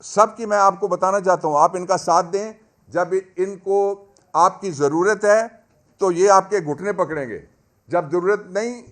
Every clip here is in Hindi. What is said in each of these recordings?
सब की मैं आपको बताना चाहता हूँ, आप इनका साथ दें। जब इनको आपकी ज़रूरत है तो ये आपके घुटने पकड़ेंगे, जब ज़रूरत नहीं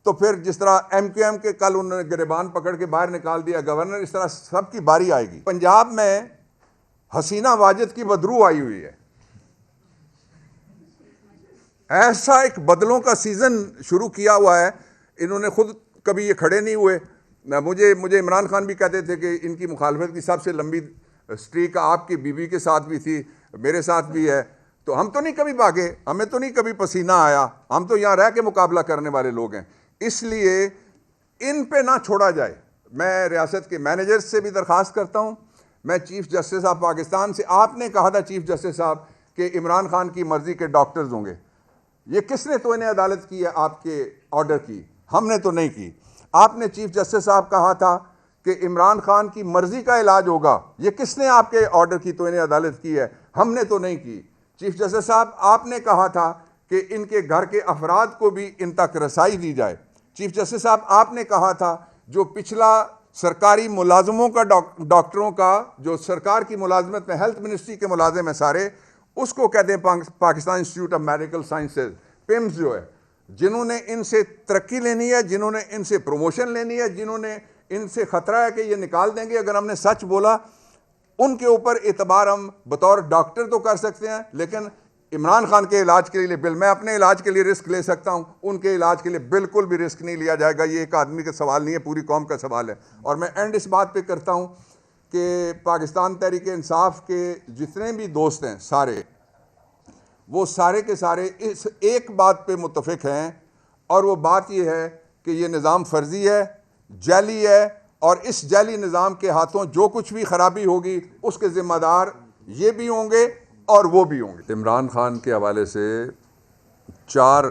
तो फिर जिस तरह MQM के कल उन्होंने गिरबान पकड़ के बाहर निकाल दिया गवर्नर, इस तरह सबकी बारी आएगी। पंजाब में हसीना वाजिद की बदरू आई हुई है। ऐसा एक बदलों का सीज़न शुरू किया हुआ है। इन्होंने खुद कभी ये खड़े नहीं हुए। मुझे इमरान खान भी कहते थे कि इनकी मुखालफत की सबसे लंबी स्ट्रीक आपकी बीवी के साथ भी थी, मेरे साथ भी है। तो हम तो नहीं कभी भागे, हमें तो नहीं कभी पसीना आया, हम तो यहाँ रह के मुकाबला करने वाले लोग हैं। इसलिए इन पे ना छोड़ा जाए। मैं रियासत के मैनेजर से भी दरख्वास्त करता हूँ, मैं चीफ जस्टिस ऑफ पाकिस्तान से, आपने कहा था चीफ जस्टिस साहब कि इमरान खान की मर्जी के डॉक्टर्स होंगे। ये किसने तो इन्हें अदालत की है आपके ऑर्डर की? हमने तो नहीं की। आपने चीफ जस्टिस साहब कहा था कि इमरान खान की मर्जी का इलाज होगा। ये किसने आपके ऑर्डर की तो इन्हें अदालत की है? हमने तो नहीं की। चीफ जस्टिस साहब आपने कहा था कि इनके घर के अफराद को भी इन तक रसाई दी जाए। चीफ जस्टिस साहब आपने कहा था जो पिछला सरकारी मुलाजमों का डॉक्टरों का जो सरकार की मुलाजमत में हेल्थ मिनिस्ट्री के मुलाजिम हैं सारे, उसको कहते हैं Pakistan institute of medical sciences, PIMS जो है, जिन्होंने इनसे तरक्की लेनी है, जिन्होंने इनसे प्रमोशन लेनी है, जिन्होंने इनसे ख़तरा है कि ये निकाल देंगे अगर हमने सच बोला, उनके ऊपर एतबार हम बतौर डॉक्टर तो कर सकते हैं, लेकिन इमरान खान के इलाज के लिए मैं अपने इलाज के लिए रिस्क ले सकता हूं, उनके इलाज के लिए बिल्कुल भी रिस्क नहीं लिया जाएगा। ये एक आदमी का सवाल नहीं है, पूरी कौम का सवाल है। और मैं एंड इस बात पे करता हूं कि पाकिस्तान तहरीक इंसाफ के जितने भी दोस्त हैं सारे, वो सारे के सारे इस एक बात पे मुत्तफिक हैं, और वो बात ये है कि ये निज़ाम फ़र्ज़ी है, जाली है, और इस जाली निज़ाम के हाथों जो कुछ भी ख़राबी होगी उसके ज़िम्मेदार ये भी होंगे और वो भी होंगे। इमरान खान के हवाले से 4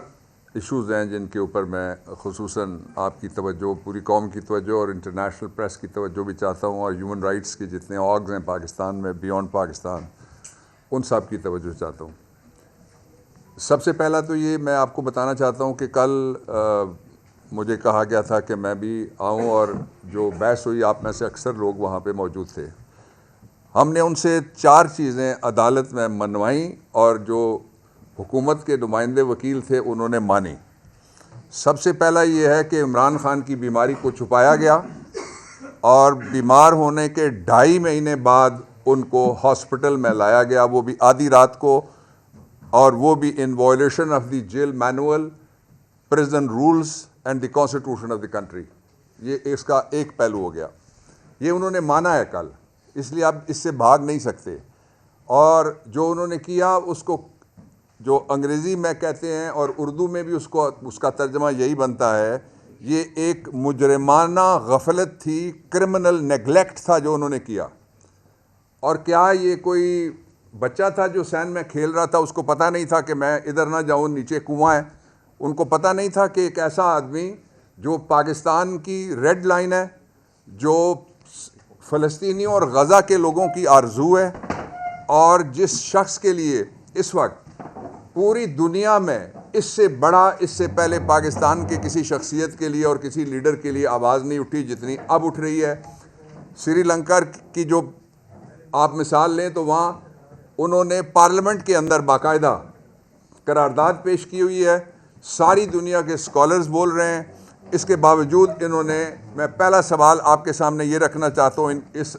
इश्यूज़ हैं जिनके ऊपर मैं ख़ुसूसन आपकी तवज्जो, पूरी कौम की तवज्जो और इंटरनेशनल प्रेस की तवज्जो भी चाहता हूँ, और ह्यूमन राइट्स के जितने ऑर्गन हैं पाकिस्तान में, बियॉन्ड पाकिस्तान, उन सब की तवज्जो चाहता हूँ। सबसे पहला तो ये मैं आपको बताना चाहता हूँ कि कल मुझे कहा गया था कि मैं भी आऊँ, और जो बहस हुई आप में से अक्सर लोग वहाँ पे मौजूद थे। हमने उनसे 4 चीज़ें अदालत में मनवाई और जो हुकूमत के नुमाइंदे वकील थे उन्होंने मानी। सबसे पहला ये है कि इमरान खान की बीमारी को छुपाया गया, और बीमार होने के 2.5 महीने बाद उनको हॉस्पिटल में लाया गया, वो भी आधी रात को, और वो भी in violation of the jail manual, prison rules and the constitution of the country. ये इसका एक पहलू हो गया, ये उन्होंने माना है कल, इसलिए आप इससे भाग नहीं सकते। और जो उन्होंने किया उसको जो अंग्रेज़ी में कहते हैं और उर्दू में भी उसका तर्जमा यही बनता है, ये एक मुजरिमाना गफलत थी, क्रिमिनल नेगलेक्ट था जो उन्होंने किया। और क्या ये कोई बच्चा था जो सैन में खेल रहा था, उसको पता नहीं था कि मैं इधर ना जाऊँ, नीचे कुआं है? उनको पता नहीं था कि एक ऐसा आदमी जो पाकिस्तान की रेड लाइन है, जो फ़लस्तीनियों और गज़ा के लोगों की आरज़ू है, और जिस शख्स के लिए इस वक्त पूरी दुनिया में इससे बड़ा, इससे पहले पाकिस्तान के किसी शख्सियत के लिए और किसी लीडर के लिए आवाज़ नहीं उठी जितनी अब उठ रही है। श्रीलंका की जो आप मिसाल लें तो वहाँ उन्होंने पार्लियामेंट के अंदर बाकायदा करारदाद पेश की हुई है, सारी दुनिया के स्कॉलर्स बोल रहे हैं। इसके बावजूद इन्होंने, मैं पहला सवाल आपके सामने ये रखना चाहता हूँ इस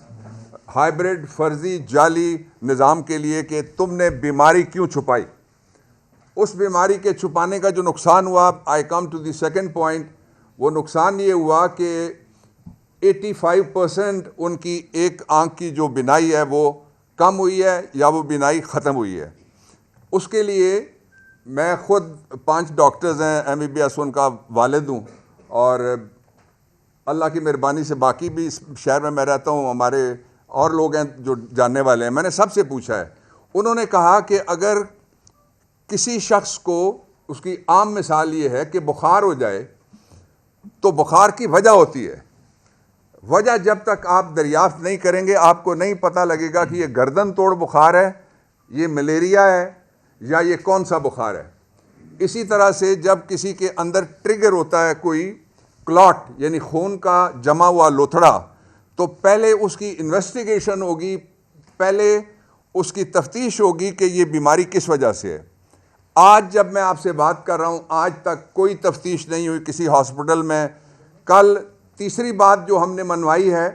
हाइब्रिड फर्जी जाली निज़ाम के लिए कि तुमने बीमारी क्यों छुपाई? उस बीमारी के छुपाने का जो नुकसान हुआ, I come to the second point, वो नुकसान ये हुआ कि 85% उनकी एक आंख की जो बिनाई है वो कम हुई है या वो बिनाई ख़त्म हुई है। उसके लिए मैं ख़ुद 5 डॉक्टर्स हैं, MBBS उनका वालिद हूँ, और अल्लाह की मेहरबानी से बाकी भी इस शहर में मैं रहता हूँ, हमारे और लोग हैं जो जानने वाले हैं। मैंने सबसे पूछा है, उन्होंने कहा कि अगर किसी शख्स को, उसकी आम मिसाल ये है कि बुखार हो जाए तो बुखार की वजह होती है। वजह जब तक आप दरियाफ्त नहीं करेंगे आपको नहीं पता लगेगा कि ये गर्दन तोड़ बुखार है, ये मलेरिया है, या ये कौन सा बुखार है। इसी तरह से जब किसी के अंदर ट्रिगर होता है कोई क्लॉट, यानी खून का जमा हुआ लोथड़ा, तो पहले उसकी इन्वेस्टिगेशन होगी, पहले उसकी तफ्तीश होगी कि ये बीमारी किस वजह से है। आज जब मैं आपसे बात कर रहा हूँ, आज तक कोई तफ्तीश नहीं हुई किसी हॉस्पिटल में। कल तीसरी बात जो हमने मनवाई है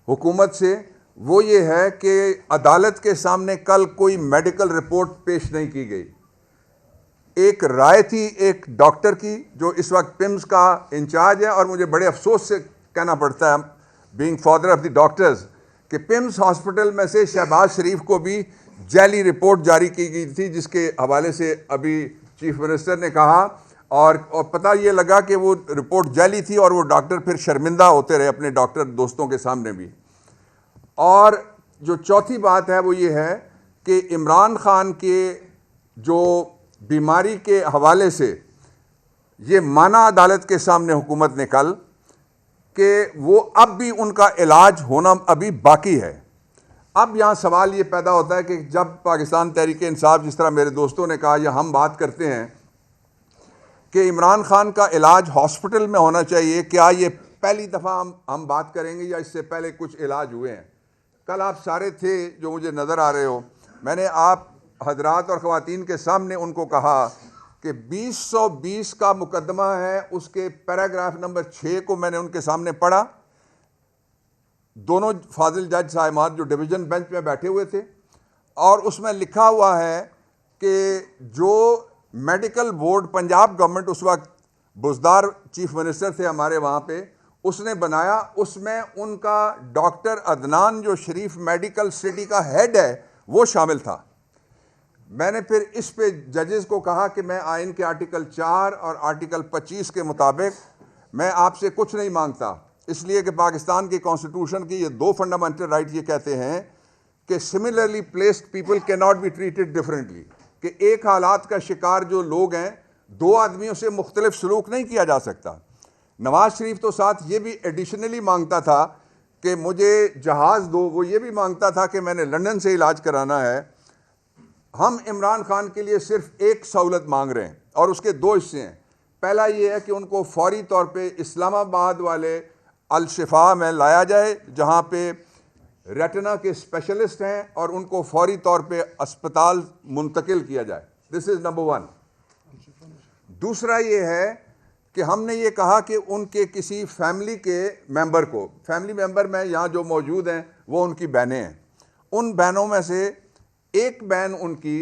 हुकूमत से वो ये है कि अदालत के सामने कल कोई मेडिकल रिपोर्ट पेश नहीं की गई। एक राय थी एक डॉक्टर की जो इस वक्त पिम्स का इंचार्ज है, और मुझे बड़े अफसोस से कहना पड़ता है being father of the doctors कि पिम्स हॉस्पिटल में से शहबाज शरीफ को भी जैली रिपोर्ट जारी की गई थी, जिसके हवाले से अभी चीफ मिनिस्टर ने कहा, और पता ये लगा कि वो रिपोर्ट जैली थी और वो डॉक्टर फिर शर्मिंदा होते रहे अपने डॉक्टर दोस्तों के सामने भी। और जो चौथी बात है वो ये है कि इमरान खान के जो बीमारी के हवाले से ये माना अदालत के सामने हुकूमत ने कल कि वो अब भी उनका इलाज होना अभी बाकी है। अब यहाँ सवाल ये पैदा होता है कि जब पाकिस्तान तहरीक इंसाफ, जिस तरह मेरे दोस्तों ने कहा या हम बात करते हैं कि इमरान खान का इलाज हॉस्पिटल में होना चाहिए, क्या ये पहली दफ़ा हम बात करेंगे या इससे पहले कुछ इलाज हुए हैं? कल आप सारे थे जो मुझे नज़र आ रहे हो, मैंने आप हजरात और ख़वातीन के सामने उनको कहा कि 2020 का मुकदमा है, उसके पैराग्राफ नंबर 6 को मैंने उनके सामने पढ़ा। दोनों फाजिल जज साहिबान जो डिवीज़न बेंच में बैठे हुए थे, और उसमें लिखा हुआ है कि जो मेडिकल बोर्ड पंजाब गवर्नमेंट उस वक्त बुज़दार चीफ मिनिस्टर थे हमारे वहाँ पे, उसने बनाया, उसमें उनका डॉक्टर अदनान जो शरीफ मेडिकल सिटी का हेड है वो शामिल था। मैंने फिर इस पे जजेस को कहा कि मैं आइन के आर्टिकल 4 और आर्टिकल 25 के मुताबिक मैं आपसे कुछ नहीं मांगता, इसलिए कि पाकिस्तान की कॉन्स्टिट्यूशन की ये 2 फंडामेंटल राइट ये कहते हैं कि similarly placed people can not be treated differently, कि एक हालात का शिकार जो लोग हैं 2 आदमियों से मुख्तलिफ सलूक नहीं किया जा सकता। नवाज शरीफ तो साथ ये भी एडिशनली मांगता था कि मुझे जहाज़ दो, वो ये भी मांगता था कि मैंने लंदन से इलाज कराना है। हम इमरान खान के लिए सिर्फ एक सहूलत मांग रहे हैं और उसके 2 हिस्से हैं। पहला ये है कि उनको फौरी तौर पे इस्लामाबाद वाले अल शिफा में लाया जाए जहाँ पे रेटिना के स्पेशलिस्ट हैं, और उनको फौरी तौर पे अस्पताल मुंतकिल किया जाए। This is number 1। दूसरा ये है कि हमने ये कहा कि उनके किसी फैमिली के मेंबर को, फैमिली मेंबर में यहाँ जो मौजूद हैं वो उनकी बहनें हैं, उन बहनों में से एक बहन उनकी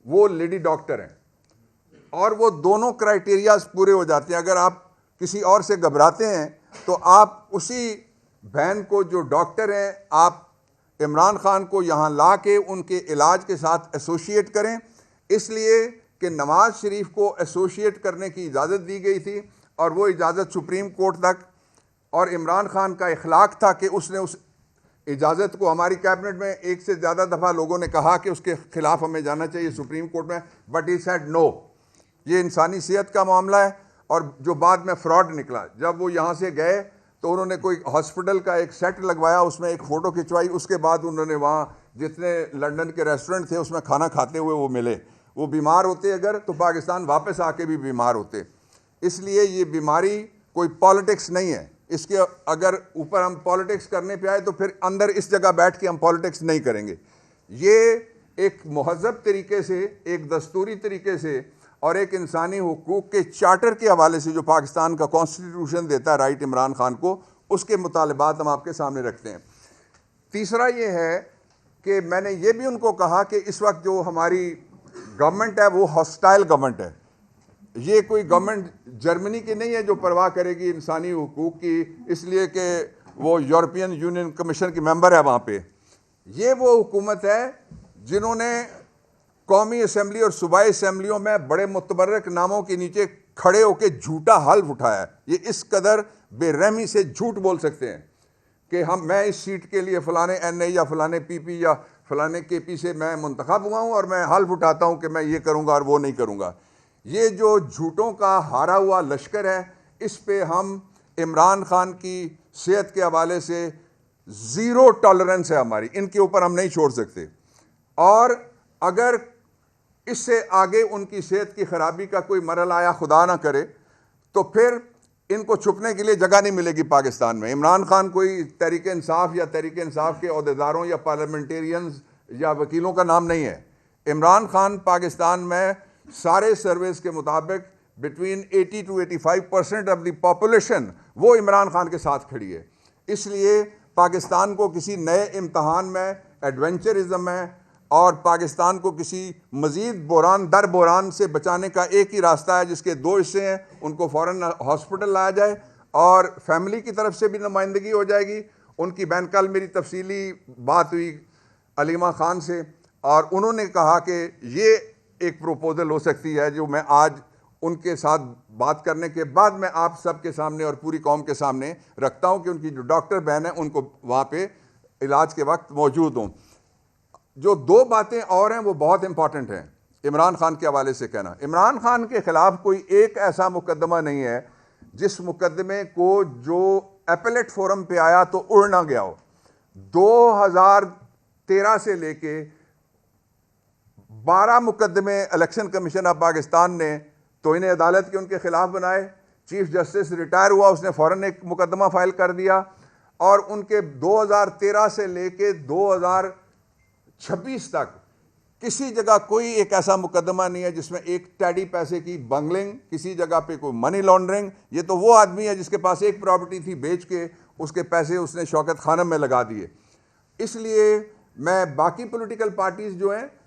वो लेडी डॉक्टर हैं, और वो दोनों क्राइटेरियाज पूरे हो जाते हैं। अगर आप किसी और से घबराते हैं तो आप उसी बहन को जो डॉक्टर हैं, आप इमरान खान को यहाँ ला के उनके इलाज के साथ एसोशिएट करें, इसलिए कि नवाज शरीफ को एसोशिएट करने की इजाज़त दी गई थी, और वो इजाज़त सुप्रीम कोर्ट तक, और इमरान खान का इखलाक था कि उसने उस इजाज़त को, हमारी कैबिनेट में एक से ज़्यादा दफ़ा लोगों ने कहा कि उसके ख़िलाफ़ हमें जाना चाहिए सुप्रीम कोर्ट में, बट ही सेड नो, ये इंसानी सेहत का मामला है। और जो बाद में फ्रॉड निकला, जब वो यहाँ से गए तो उन्होंने कोई हॉस्पिटल का एक सेट लगवाया, उसमें एक फ़ोटो खिंचवाई, उसके बाद उन्होंने वहाँ जितने लंदन के रेस्टोरेंट थे उसमें खाना खाते हुए वो मिले। वो बीमार होते अगर तो पाकिस्तान वापस आके भी बीमार होते। इसलिए ये बीमारी कोई पॉलिटिक्स नहीं है, इसके अगर ऊपर हम पॉलिटिक्स करने पे आए तो फिर अंदर इस जगह बैठ के हम पॉलिटिक्स नहीं करेंगे। ये एक महज़ब तरीके से, एक दस्तूरी तरीके से और एक इंसानी हुकूक के चार्टर के हवाले से जो पाकिस्तान का कॉन्स्टिट्यूशन देता है राइट इमरान खान को, उसके मुतालबात हम आपके सामने रखते हैं। तीसरा ये है कि मैंने ये भी उनको कहा कि इस वक्त जो हमारी गवर्नमेंट है वो हॉस्टाइल गवर्नमेंट है। ये कोई गवर्नमेंट जर्मनी की नहीं है जो परवाह करेगी इंसानी हुकूक की, इसलिए कि वो यूरोपियन यूनियन कमीशन की मेंबर है वहाँ पे। ये वो हुकूमत है जिन्होंने कौमी असम्बली और सूबाई असम्बलियों में बड़े मुतबर्रक नामों के नीचे खड़े होकर झूठा हल्फ उठाया है। ये इस कदर बेरहमी से झूठ बोल सकते हैं कि मैं इस सीट के लिए फ़लाने NA या फ़लाने PP या फ़लाने KP से मैं मुंतखब हुआ हूँ और मैं हल्फ उठाता हूँ कि मैं ये करूँगा और वो नहीं करूँगा। ये जो झूठों का हारा हुआ लश्कर है, इस पे हम इमरान खान की सेहत के हवाले से ज़ीरो टॉलरेंस है हमारी, इनके ऊपर हम नहीं छोड़ सकते। और अगर इससे आगे उनकी सेहत की ख़राबी का कोई मरल आया, खुदा ना करे, तो फिर इनको छुपने के लिए जगह नहीं मिलेगी पाकिस्तान में। इमरान खान कोई तहरीक इंसाफ या तहरीक इंसाफ के अहदेदारों या पार्लियामेंटेरियंस या वकीलों का नाम नहीं है। इमरान खान पाकिस्तान में सारे सर्वेस के मुताबिक between 80 to 85% of the population वो इमरान खान के साथ खड़ी है। इसलिए पाकिस्तान को किसी नए इम्तहान में, एडवेंचरिज्म में और पाकिस्तान को किसी मज़ीद बुरान दर बुरान से बचाने का एक ही रास्ता है, जिसके दो हिस्से हैं। उनको फ़ौरन हॉस्पिटल लाया जाए और फैमिली की तरफ से भी नुमाइंदगी हो जाएगी। उनकी बहन, कल मेरी तफसीली बात हुई अलीमा खान से और उन्होंने कहा कि ये एक प्रोपोज़ल हो सकती है जो मैं आज उनके साथ बात करने के बाद मैं आप सबके सामने और पूरी कौम के सामने रखता हूं कि उनकी जो डॉक्टर बहन है उनको वहाँ पे इलाज के वक्त मौजूद हों। जो दो बातें और हैं वो बहुत इंपॉर्टेंट हैं इमरान खान के हवाले से कहना। इमरान खान के ख़िलाफ़ कोई एक ऐसा मुकदमा नहीं है जिस मुकदमे को जो एपेलेट फोरम पे आया तो उड़ ना गया हो। 2013 से लेके 12 मुकदमे इलेक्शन कमीशन ऑफ पाकिस्तान ने तौहीन अदालत के उनके खिलाफ बनाए। चीफ जस्टिस रिटायर हुआ, उसने फ़ौरन एक मुकदमा फाइल कर दिया और उनके 2013 से लेके 2026 तक किसी जगह कोई एक ऐसा मुकदमा नहीं है जिसमें एक टैडी पैसे की बंगलिंग, किसी जगह पे कोई मनी लॉन्ड्रिंग। ये तो वो आदमी है जिसके पास एक प्रॉपर्टी थी, बेच के उसके पैसे उसने शौकत खानम में लगा दिए। इसलिए मैं बाकी पॉलिटिकल पार्टीज़ जो हैं